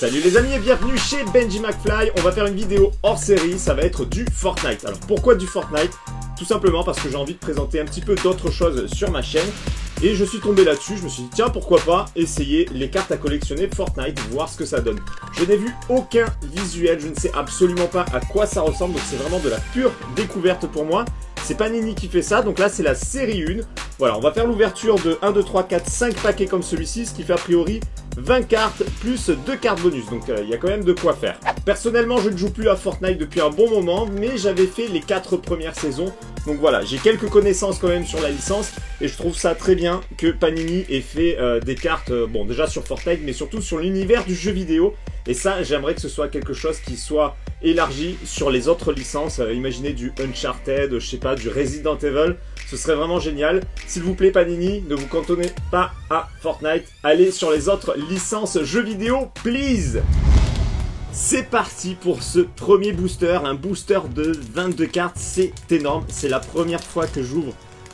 Salut les amis et bienvenue chez Benji McFly. On va faire une vidéo hors série, ça va être du Fortnite. Alors pourquoi du Fortnite? Tout simplement parce que j'ai envie de présenter un petit peu d'autres choses sur ma chaîne. Et je suis tombé là-dessus, je me suis dit tiens pourquoi pas essayer les cartes à collectionner Fortnite, voir ce que ça donne. Je n'ai vu aucun visuel, je ne sais absolument pas à quoi ça ressemble, donc c'est vraiment de la pure découverte pour moi. C'est Panini qui fait ça, donc là c'est la série 1. Voilà, on va faire l'ouverture de 1, 2, 3, 4, 5 paquets comme celui-ci, ce qui fait a priori 20 cartes plus 2 cartes bonus, donc il y a quand même de quoi faire. Personnellement, je ne joue plus à Fortnite depuis un bon moment, mais j'avais fait les 4 premières saisons. Donc voilà, j'ai quelques connaissances quand même sur la licence, et je trouve ça très bien que Panini ait fait des cartes, bon déjà sur Fortnite, mais surtout sur l'univers du jeu vidéo. Et ça, j'aimerais que ce soit quelque chose qui soit élargi sur les autres licences. Imaginez du Uncharted, je sais pas, du Resident Evil. Ce serait vraiment génial. S'il vous plaît, Panini, ne vous cantonnez pas à Fortnite. Allez sur les autres licences jeux vidéo, please! C'est parti pour ce premier booster. Un booster de 22 cartes, c'est énorme. C'est la première fois que j'ouvre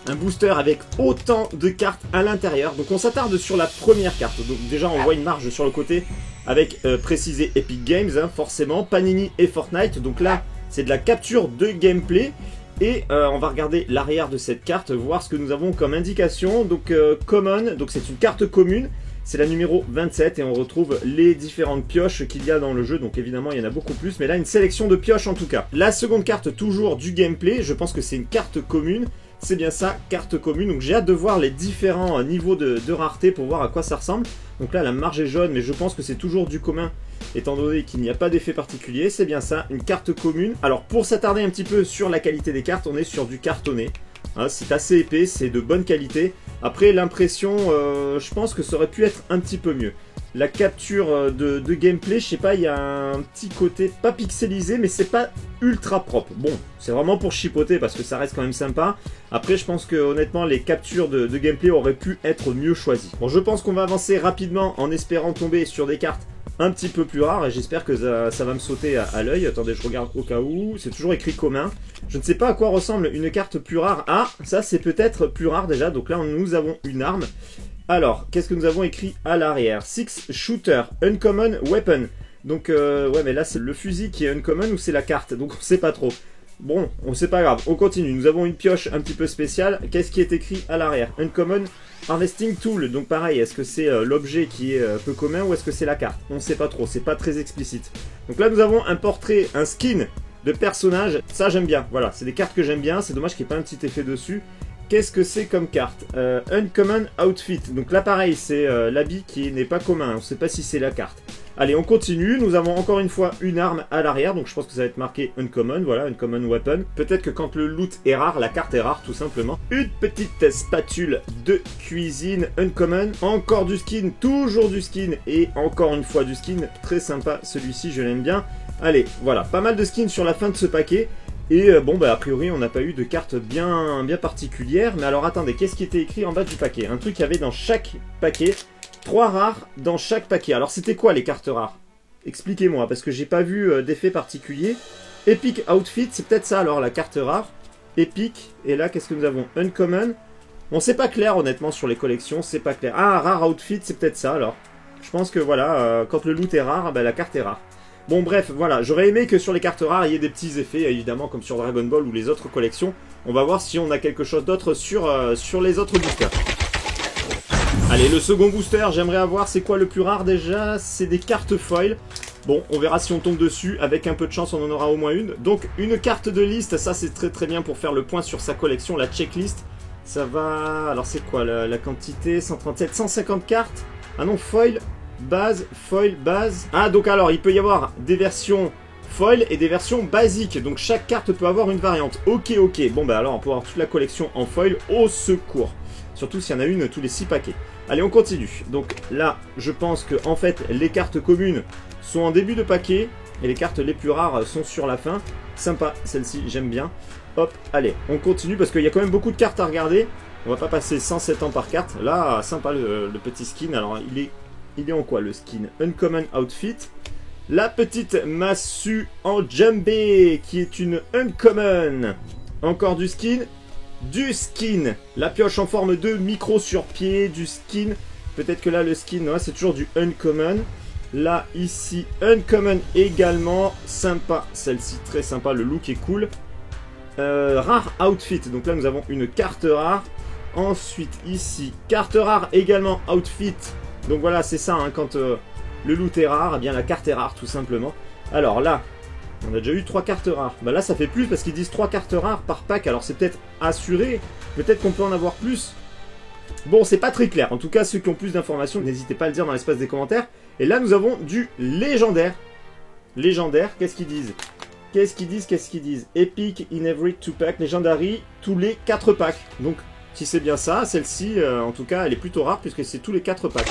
un booster avec autant de cartes à l'intérieur. Donc on s'attarde sur la première carte. Donc déjà on voit une marge sur le côté avec précisé Epic Games, hein, forcément, Panini et Fortnite. Donc là c'est de la capture de gameplay. Et on va regarder l'arrière de cette carte, voir ce que nous avons comme indication. Donc Common, donc c'est une carte commune. C'est la numéro 27 et on retrouve les différentes pioches qu'il y a dans le jeu. Donc évidemment il y en a beaucoup plus, mais là une sélection de pioches en tout cas. La seconde carte, toujours du gameplay, je pense que c'est une carte commune. C'est bien ça, carte commune. Donc j'ai hâte de voir les différents niveaux de rareté pour voir à quoi ça ressemble. Donc là la marge est jaune, mais je pense que c'est toujours du commun, étant donné qu'il n'y a pas d'effet particulier. C'est bien ça, une carte commune. Alors pour s'attarder un petit peu sur la qualité des cartes, on est sur du cartonné. Hein, c'est assez épais, c'est de bonne qualité. Après l'impression, je pense que ça aurait pu être un petit peu mieux. La capture de gameplay, je sais pas, il y a un petit côté pas pixelisé, mais c'est pas ultra propre. Bon, c'est vraiment pour chipoter parce que ça reste quand même sympa. Après, je pense que honnêtement, les captures de gameplay auraient pu être mieux choisies. Bon, je pense qu'on va avancer rapidement en espérant tomber sur des cartes un petit peu plus rares et j'espère que ça va me sauter à l'œil. Attendez, je regarde au cas où. C'est toujours écrit commun. Je ne sais pas à quoi ressemble une carte plus rare. Ah, ça c'est peut-être plus rare déjà. Donc là, nous avons une arme. Alors, qu'est-ce que nous avons écrit à l'arrière? 6 Shooter, Uncommon Weapon. Donc, ouais, mais là, c'est le fusil qui est Uncommon ou c'est la carte? Donc, on sait pas trop. Bon, c'est pas grave, on continue. Nous avons une pioche un petit peu spéciale. Qu'est-ce qui est écrit à l'arrière? Uncommon Harvesting Tool. Donc, pareil, est-ce que c'est l'objet qui est peu commun ou est-ce que c'est la carte? On sait pas trop, c'est pas très explicite. Donc là, nous avons un portrait, un skin de personnage. Ça, j'aime bien. Voilà, c'est des cartes que j'aime bien. C'est dommage qu'il n'y ait pas un petit effet dessus. Qu'est-ce que c'est comme carte? Uncommon Outfit. Donc là pareil, c'est l'habit qui n'est pas commun. On ne sait pas si c'est la carte. Allez, on continue. Nous avons encore une fois une arme à l'arrière. Donc je pense que ça va être marqué Uncommon. Voilà, Uncommon Weapon. Peut-être que quand le loot est rare, la carte est rare tout simplement. Une petite spatule de cuisine Uncommon. Encore du skin, toujours du skin. Et encore une fois du skin. Très sympa celui-ci, je l'aime bien. Allez, voilà, pas mal de skins sur la fin de ce paquet. Et bon, bah a priori, on n'a pas eu de carte bien particulière. Mais alors, attendez, qu'est-ce qui était écrit en bas du paquet? Un truc qu'il y avait dans chaque paquet. 3 rares dans chaque paquet. Alors, c'était quoi les cartes rares? Expliquez-moi, parce que j'ai pas vu d'effet particulier. Epic Outfit, c'est peut-être ça alors, la carte rare. Epic, et là, qu'est-ce que nous avons? Uncommon. Bon, c'est pas clair, honnêtement, sur les collections, c'est pas clair. Ah, rare Outfit, c'est peut-être ça alors. Je pense que voilà, quand le loot est rare, bah, la carte est rare. Bon bref, voilà, j'aurais aimé que sur les cartes rares, il y ait des petits effets, évidemment, comme sur Dragon Ball ou les autres collections. On va voir si on a quelque chose d'autre sur les autres boosters. Allez, le second booster, j'aimerais avoir, c'est quoi le plus rare déjà? C'est des cartes foil. Bon, on verra si on tombe dessus, avec un peu de chance, on en aura au moins une. Donc, une carte de liste, ça c'est très bien pour faire le point sur sa collection, la checklist. Ça va... Alors c'est quoi la quantité? 137, 150 cartes? Ah non, foil... Base, foil, base. Ah, donc alors, il peut y avoir des versions foil et des versions basiques. Donc, chaque carte peut avoir une variante. Ok. Bon, bah alors, on peut avoir toute la collection en foil au secours. Surtout s'il y en a une tous les 6 paquets. Allez, on continue. Donc là, je pense que en fait, les cartes communes sont en début de paquet. Et les cartes les plus rares sont sur la fin. Sympa, celle-ci, j'aime bien. Hop, allez, on continue parce qu'il y a quand même beaucoup de cartes à regarder. On va pas passer 107 ans par carte. Là, sympa le petit skin. Alors, il est en quoi le skin? Uncommon Outfit. La petite massue en Jambé qui est une Uncommon. Encore du skin. Du skin. La pioche en forme de micro sur pied. Du skin. Peut-être que là le skin, ouais, c'est toujours du Uncommon. Là, ici, Uncommon également. Sympa, celle-ci, très sympa. Le look est cool. Rare Outfit. Donc là, nous avons une carte rare. Ensuite, ici, carte rare également Outfit. Donc voilà, c'est ça, hein, quand le loot est rare, eh bien la carte est rare, tout simplement. Alors là, on a déjà eu 3 cartes rares. Bah là, ça fait plus parce qu'ils disent 3 cartes rares par pack. Alors c'est peut-être assuré. Peut-être qu'on peut en avoir plus. Bon, c'est pas très clair. En tout cas, ceux qui ont plus d'informations, n'hésitez pas à le dire dans l'espace des commentaires. Et là, nous avons du légendaire. Légendaire, qu'est-ce qu'ils disent? Qu'est-ce qu'ils disent? Epic in every 2 pack. Legendary, tous les 4 packs. Donc, si c'est bien ça, celle-ci, en tout cas, elle est plutôt rare puisque c'est tous les 4 packs.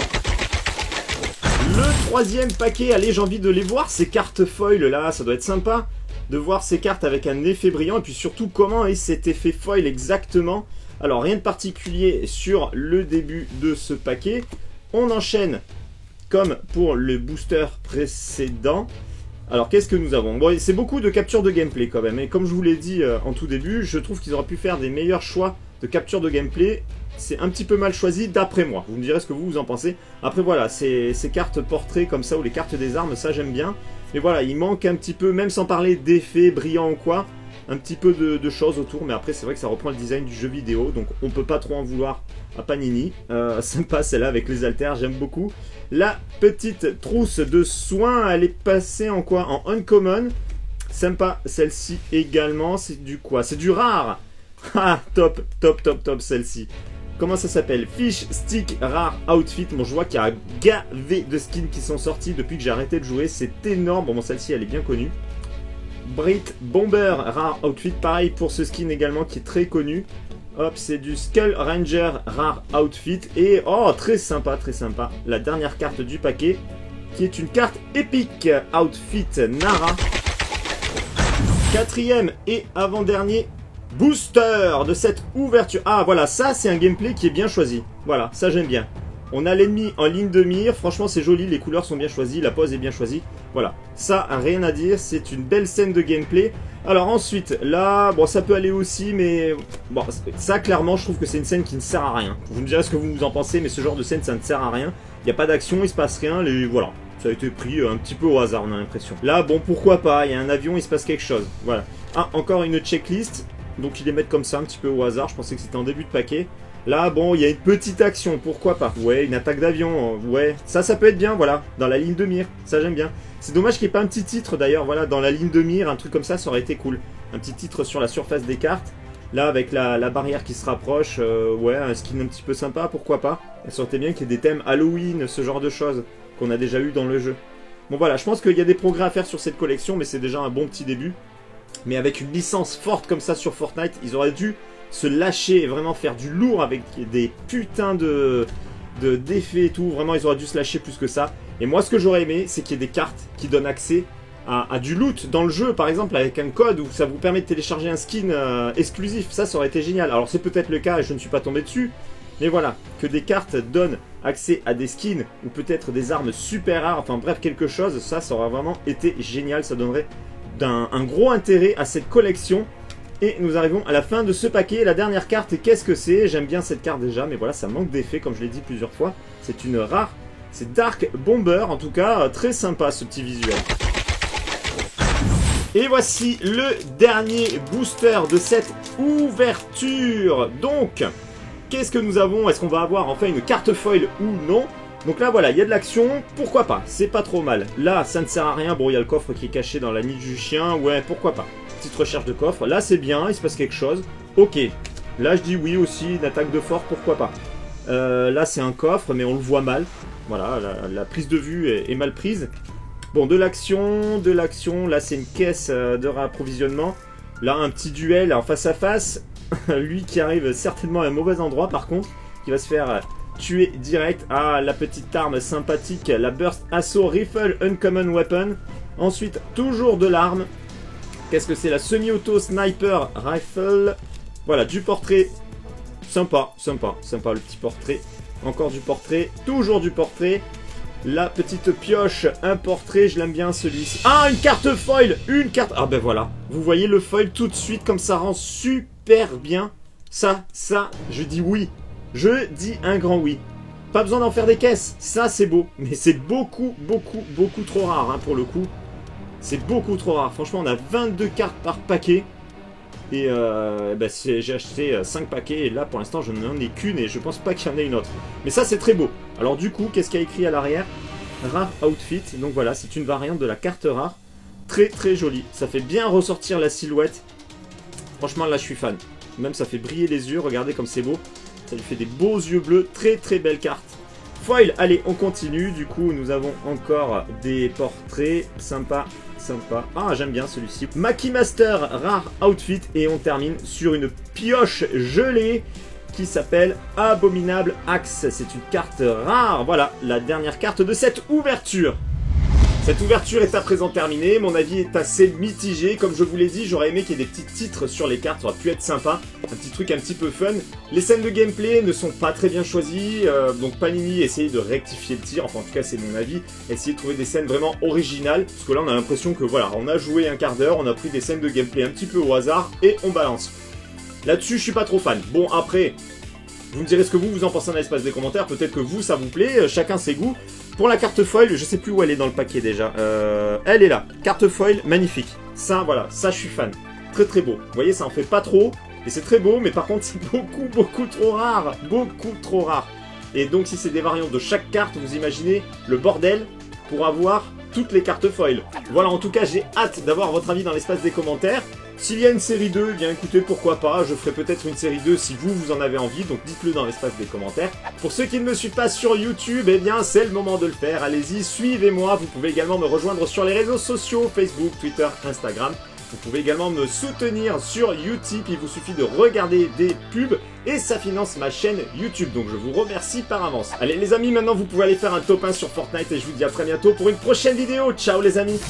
Le troisième paquet, allez, j'ai envie de les voir, ces cartes foil là, ça doit être sympa de voir ces cartes avec un effet brillant et puis surtout comment est cet effet foil exactement. Alors rien de particulier sur le début de ce paquet, on enchaîne comme pour le booster précédent. Alors qu'est-ce que nous avons? Bon, c'est beaucoup de capture de gameplay quand même, et comme je vous l'ai dit en tout début, je trouve qu'ils auraient pu faire des meilleurs choix de capture de gameplay. C'est un petit peu mal choisi d'après moi. Vous me direz ce que vous en pensez. Après voilà, ces cartes portraits comme ça ou les cartes des armes, ça j'aime bien. Mais voilà, il manque un petit peu, même sans parler d'effets brillants ou quoi, un petit peu de choses autour. Mais après c'est vrai que ça reprend le design du jeu vidéo, donc on peut pas trop en vouloir à Panini. Sympa celle-là avec les haltères, j'aime beaucoup. La petite trousse de soins, elle est passée en quoi? En uncommon. Sympa celle-ci également. C'est du quoi? C'est du rare. Ah, top celle-ci. Comment ça s'appelle? Fish Stick Rare Outfit. Bon, je vois qu'il y a gavé de skins qui sont sortis depuis que j'ai arrêté de jouer. C'est énorme. Bon, celle-ci, elle est bien connue. Brit Bomber Rare Outfit. Pareil pour ce skin également qui est très connu. Hop, c'est du Skull Ranger Rare Outfit. Et, oh, très sympa. La dernière carte du paquet qui est une carte épique. Outfit Nara. Quatrième et avant-dernier booster de cette ouverture. Ah voilà, ça c'est un gameplay qui est bien choisi. Voilà, ça j'aime bien. On a l'ennemi en ligne de mire. Franchement c'est joli, les couleurs sont bien choisies, la pose est bien choisie. Voilà, ça rien à dire, c'est une belle scène de gameplay. Alors ensuite, là, bon ça peut aller aussi, mais bon, ça clairement je trouve que c'est une scène qui ne sert à rien. Vous me direz ce que vous en pensez, mais ce genre de scène ça ne sert à rien. Il n'y a pas d'action, il se passe rien, voilà. Ça a été pris un petit peu au hasard, on a l'impression. Là, bon, pourquoi pas, il y a un avion, il se passe quelque chose. Voilà. Ah, encore une checklist. Donc ils les mettent comme ça, un petit peu au hasard. Je pensais que c'était en début de paquet. Là, bon, il y a une petite action, pourquoi pas. Ouais, une attaque d'avion, ouais. Ça peut être bien, voilà, dans la ligne de mire. Ça, j'aime bien. C'est dommage qu'il n'y ait pas un petit titre, d'ailleurs, voilà, dans la ligne de mire. Un truc comme ça aurait été cool. Un petit titre sur la surface des cartes. Là, avec la barrière qui se rapproche, ouais, un skin un petit peu sympa, pourquoi pas. Ça aurait été bien qu'il y ait des thèmes Halloween, ce genre de choses qu'on a déjà eu dans le jeu. Bon, voilà, je pense qu'il y a des progrès à faire sur cette collection, mais c'est déjà un bon petit début. Mais avec une licence forte comme ça sur Fortnite, ils auraient dû se lâcher et vraiment faire du lourd avec des putains d'effets et tout. Vraiment, ils auraient dû se lâcher plus que ça. Et moi, ce que j'aurais aimé, c'est qu'il y ait des cartes qui donnent accès à du loot dans le jeu, par exemple, avec un code où ça vous permet de télécharger un skin exclusif. Ça aurait été génial. Alors, c'est peut-être le cas et je ne suis pas tombé dessus. Mais voilà, que des cartes donnent accès à des skins ou peut-être des armes super rares. Enfin, bref, quelque chose. Ça aurait vraiment été génial. Ça donnerait un gros intérêt à cette collection. Et nous arrivons à la fin de ce paquet. La dernière carte, qu'est-ce que c'est? J'aime bien cette carte déjà, mais voilà, ça manque d'effet comme je l'ai dit plusieurs fois. C'est une rare, c'est Dark Bomber, en tout cas, très sympa ce petit visuel. Et voici le dernier booster de cette ouverture. Donc, qu'est-ce que nous avons? Est-ce qu'on va avoir enfin une carte foil ou non? Donc là voilà, il y a de l'action, pourquoi pas, c'est pas trop mal. Là ça ne sert à rien, bon il y a le coffre qui est caché dans la niche du chien, ouais pourquoi pas. Petite recherche de coffre, là c'est bien, il se passe quelque chose. Ok, là je dis oui aussi, une attaque de fort, pourquoi pas. Là c'est un coffre mais on le voit mal, voilà, la prise de vue est mal prise. Bon de l'action, là c'est une caisse de réapprovisionnement. Là un petit duel en face à face, lui qui arrive certainement à un mauvais endroit par contre, qui va se faire... tuer direct. Ah, la petite arme sympathique, la Burst Assault Rifle Uncommon Weapon. Ensuite, toujours de l'arme. Qu'est-ce que c'est? La Semi-Auto Sniper Rifle. Voilà, du portrait. Sympa le petit portrait. Encore du portrait, toujours du portrait. La petite pioche, un portrait, je l'aime bien celui-ci. Ah, une carte foil, une carte... Ah ben voilà, vous voyez le foil tout de suite comme ça rend super bien. Ça, je dis oui. Je dis un grand oui. Pas besoin d'en faire des caisses, ça c'est beau. Mais c'est beaucoup trop rare hein, pour le coup. C'est beaucoup trop rare. Franchement, on a 22 cartes par paquet. Et bah, j'ai acheté 5 paquets. Et là, pour l'instant, je n'en ai qu'une. Et je pense pas qu'il y en ait une autre. Mais ça, c'est très beau. Alors du coup, qu'est-ce qu'il y a écrit à l'arrière? Rare Outfit. Donc voilà, c'est une variante de la carte rare. Très jolie. Ça fait bien ressortir la silhouette. Franchement, là, je suis fan. Même, ça fait briller les yeux. Regardez comme c'est beau. Ça lui fait des beaux yeux bleus. Très belle carte. Foil, allez, on continue. Du coup, nous avons encore des portraits. Sympa. Ah, j'aime bien celui-ci. Maki Master, Rare Outfit. Et on termine sur une pioche gelée qui s'appelle Abominable Axe. C'est une carte rare. Voilà, la dernière carte de cette ouverture. Cette ouverture est à présent terminée, mon avis est assez mitigé, comme je vous l'ai dit, j'aurais aimé qu'il y ait des petits titres sur les cartes, ça aurait pu être sympa, un petit truc un petit peu fun. Les scènes de gameplay ne sont pas très bien choisies, donc Panini essayez de rectifier le tir, enfin en tout cas c'est mon avis, essayez de trouver des scènes vraiment originales, parce que là on a l'impression que voilà, on a joué un quart d'heure, on a pris des scènes de gameplay un petit peu au hasard, et on balance. Là-dessus je suis pas trop fan. Bon après, vous me direz ce que vous en pensez dans l'espace des commentaires, peut-être que vous ça vous plaît, chacun ses goûts. Pour la carte foil, je sais plus où elle est dans le paquet déjà. Elle est là. Carte foil, magnifique. Ça, voilà, ça je suis fan. Très beau. Vous voyez, ça en fait pas trop. Et c'est très beau, mais par contre c'est beaucoup trop rare. Beaucoup trop rare. Et donc si c'est des variantes de chaque carte, vous imaginez le bordel pour avoir toutes les cartes foil. Voilà, en tout cas, j'ai hâte d'avoir votre avis dans l'espace des commentaires. S'il y a une série 2, eh bien écoutez, pourquoi pas, je ferai peut-être une série 2 si vous en avez envie, donc dites-le dans l'espace des commentaires. Pour ceux qui ne me suivent pas sur YouTube, eh bien c'est le moment de le faire, allez-y, suivez-moi, vous pouvez également me rejoindre sur les réseaux sociaux, Facebook, Twitter, Instagram. Vous pouvez également me soutenir sur Utip, il vous suffit de regarder des pubs et ça finance ma chaîne YouTube, donc je vous remercie par avance. Allez les amis, maintenant vous pouvez aller faire un top 1 sur Fortnite et je vous dis à très bientôt pour une prochaine vidéo, ciao les amis!